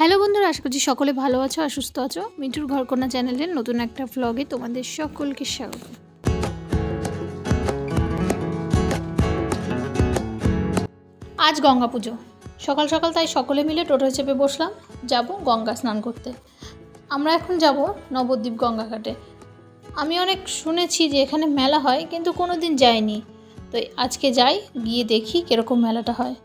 Hello বন্ধুরা, আশা করছি সকলে ভালো আছো আর সুস্থ আছো। মিঠুর ঘরকন্যা চ্যানেলের নতুন একটা ভ্লগে তোমাদের সকলকে স্বাগত। আজ গঙ্গা পুজো, সকাল সকাল তাই সকলে মিলে টোটোয় চেপে বসলাম, যাব গঙ্গা স্নান করতে। আমরা এখন যাব নবদ্বীপ গঙ্গা ঘাটে। আমি অনেক শুনেছি যে এখানে মেলা হয়, কিন্তু কোনো দিন যাইনি, তো আজকে যাই, গিয়ে দেখি কীরকম মেলাটা হয়।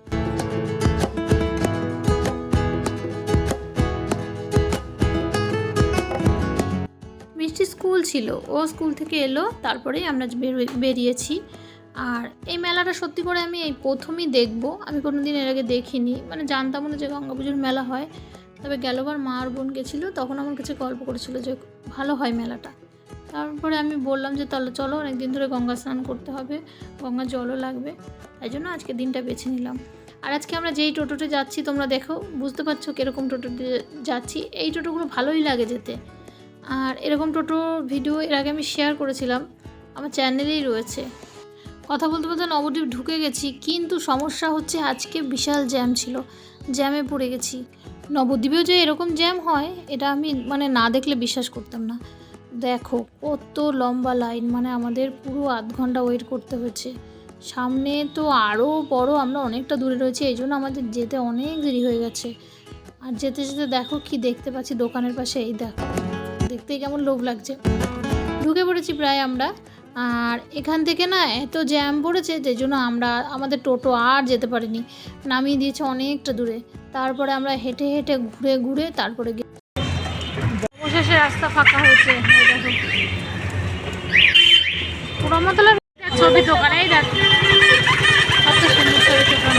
মিষ্টি স্কুল ছিল, ও স্কুল থেকে এলো, তারপরেই আমরা বেরিয়েছি। আর এই মেলাটা সত্যি করে আমি এই প্রথমই দেখবো, আমি কোনো দিন এর আগে দেখিনি, মানে জানতাম না যে গঙ্গা পুজোর মেলা হয়। তবে গেলবার মা আর বোন গেছিলো, তখন আমার কাছে গল্প করেছিল যে ভালো হয় মেলাটা। তারপরে আমি বললাম যে তাহলে চলো, অনেক দিন ধরে গঙ্গা স্নান করতে হবে, গঙ্গা জলও লাগবে, তাই জন্য আজকে দিনটা বেছে নিলাম। আর আজকে আমরা যেই টোটোতে যাচ্ছি, তোমরা দেখো, বুঝতে পারছো কীরকম টোটোতে যাচ্ছি। এই টোটোগুলো ভালোই লাগে যেতে। আর এরকম টোটো ভিডিও এর আগে আমি শেয়ার করেছিলাম, আমার চ্যানেলেই রয়েছে। কথা বলতে বলতে নবদ্বীপ ঢুকে গেছি, কিন্তু সমস্যা হচ্ছে আজকে বিশাল জ্যাম ছিল, জ্যামে পড়ে গেছি। নবদ্বীপেও যে এরকম জ্যাম হয় এটা আমি না দেখলে বিশ্বাস করতাম না। দেখো কত লম্বা লাইন, আমাদের পুরো আধ ঘন্টা ওয়েট করতে হয়েছে। সামনে তো আরও বড়, আমরা অনেকটা দূরে রয়েছি, এই জন্য আমাদের যেতে অনেক দেরি হয়ে গেছে। আর যেতে যেতে দেখো কি দেখতে পাচ্ছি দোকানের পাশে, এই দেখো, দেখতেই কেমন লোভ লাগছে। ঢুকে পড়েছি প্রায় আমরা। আর এখান থেকে এত জ্যাম পড়েছে, যে জন্য আমাদের টোটো আর যেতে পারিনি, নামিয়ে দিয়েছে অনেকটা দূরে। তারপরে আমরা হেঁটে হেঁটে ঘুরে ঘুরে তারপরে অবশেষে রাস্তা ফাঁকা হয়েছে। দেখো পুরমতলার ছবি দোকানেই দেখ, কত সুন্দর ছবি দোকান।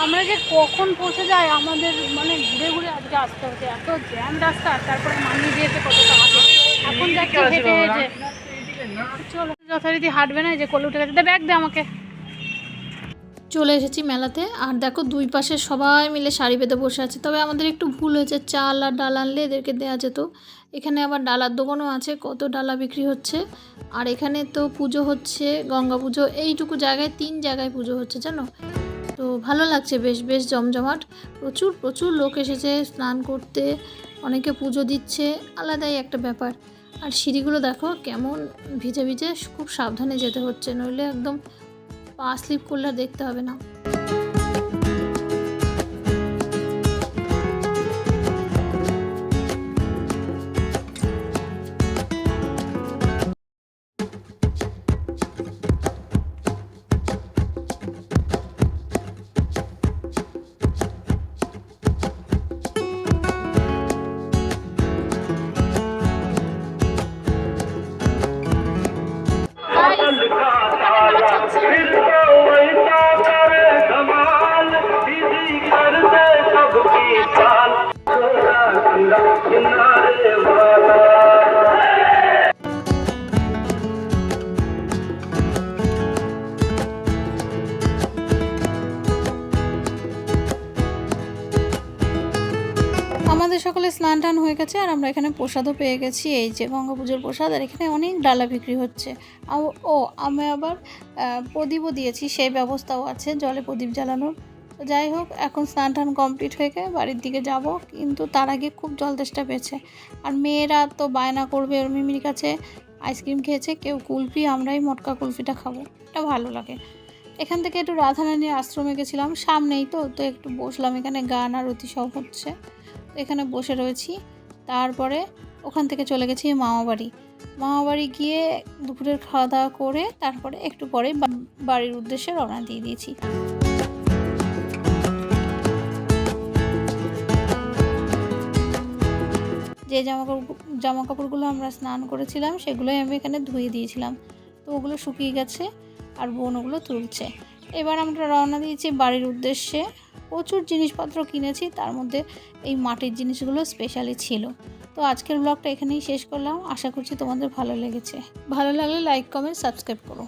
আমরা যে কখন পৌঁছে যাই, আমাদের ঘুরে ঘুরে আজকে আসতে হচ্ছে, এত জ্যাম রাস্তা। তারপরে নামিয়ে দিয়েছে কতটা আগে, এখন যাচ্ছি হেঁটে হেঁটে। চলো, যথারীতি হাঁটবে না, যে কোলে উঠে গেছে, ব্যাগ দে আমাকে। চলে এসেছি মেলাতে। আর দেখো দুই পাশে সবাই মিলে শাড়ি বেঁধে বসে আছে। তবে আমাদের একটু ভুল হয়েছে, চাল আর ডাল আনলে এদেরকে দেওয়া যেত। এখানে আবার ডালার দোকানও আছে, কত ডালা বিক্রি হচ্ছে। আর এখানে তো পুজো হচ্ছে, গঙ্গা পুজো, এইটুকু জায়গায় 3 জায়গায় পুজো হচ্ছে জানো। তো ভালো লাগছে, বেশ বেশ জমজমাট। প্রচুর প্রচুর লোক এসেছে স্নান করতে, অনেকে পুজো দিচ্ছে, আলাদাই একটা ব্যাপার। আর সিঁড়িগুলো দেখো কেমন ভিজে ভিজে, খুব সাবধানে যেতে হচ্ছে, নইলে একদম পা স্লিপ করলে আর দেখতে হবে না। আমাদের সকালে স্নান টান হয়ে গেছে, আর আমরা এখানে প্রসাদও পেয়ে গেছি, এই যে গঙ্গা পুজোর প্রসাদ। আর এখানে অনেক ডালা বিক্রি হচ্ছে। আমি আবার প্রদীপও দিয়েছি, সেই ব্যবস্থাও আছে, জলে প্রদীপ জ্বালানোর। তো যাই হোক, এখন স্নান টান কমপ্লিট হয়ে গিয়ে বাড়ির দিকে যাব, কিন্তু তার আগে খুব জল তেষ্টা পেয়েছে। আর মেয়েরা তো বায়না করবে, ওর মিমির কাছে আইসক্রিম খেয়েছে, কেউ কুলফি, আমরাই মটকা কুলফিটা খাবো, এটা ভালো লাগে। এখান থেকে একটু রাধারানীর আশ্রমে গেছিলাম, সামনেই তো একটু বসলাম, এখানে গান আরতি সব হচ্ছে, এখানে বসে রয়েছি। তারপরে ওখান থেকে চলে গেছি মামাবাড়ি গিয়ে দুপুরের খাওয়া দাওয়া করে তারপরে একটু পরে বাড়ির উদ্দেশ্যে রওনা দিয়ে দিয়েছি। যে জামা কাপড়গুলো আমরা স্নান করেছিলাম সেগুলোই আমি এখানে ধুয়ে দিয়েছিলাম, তো ওগুলো শুকিয়ে গেছে, আর বোন ওগুলো তুলছে। এবার আমরা রওনা দিয়েছি বাড়ির উদ্দেশ্যে। প্রচুর জিনিসপত্র কিনেছি, তার মধ্যে এই মাটির জিনিসগুলো স্পেশালি ছিল। তো আজকের ব্লগটা এখানেই শেষ করলাম, আশা করছি তোমাদের ভালো লেগেছে। ভালো লাগলে লাইক, কমেন্ট, সাবস্ক্রাইব করো।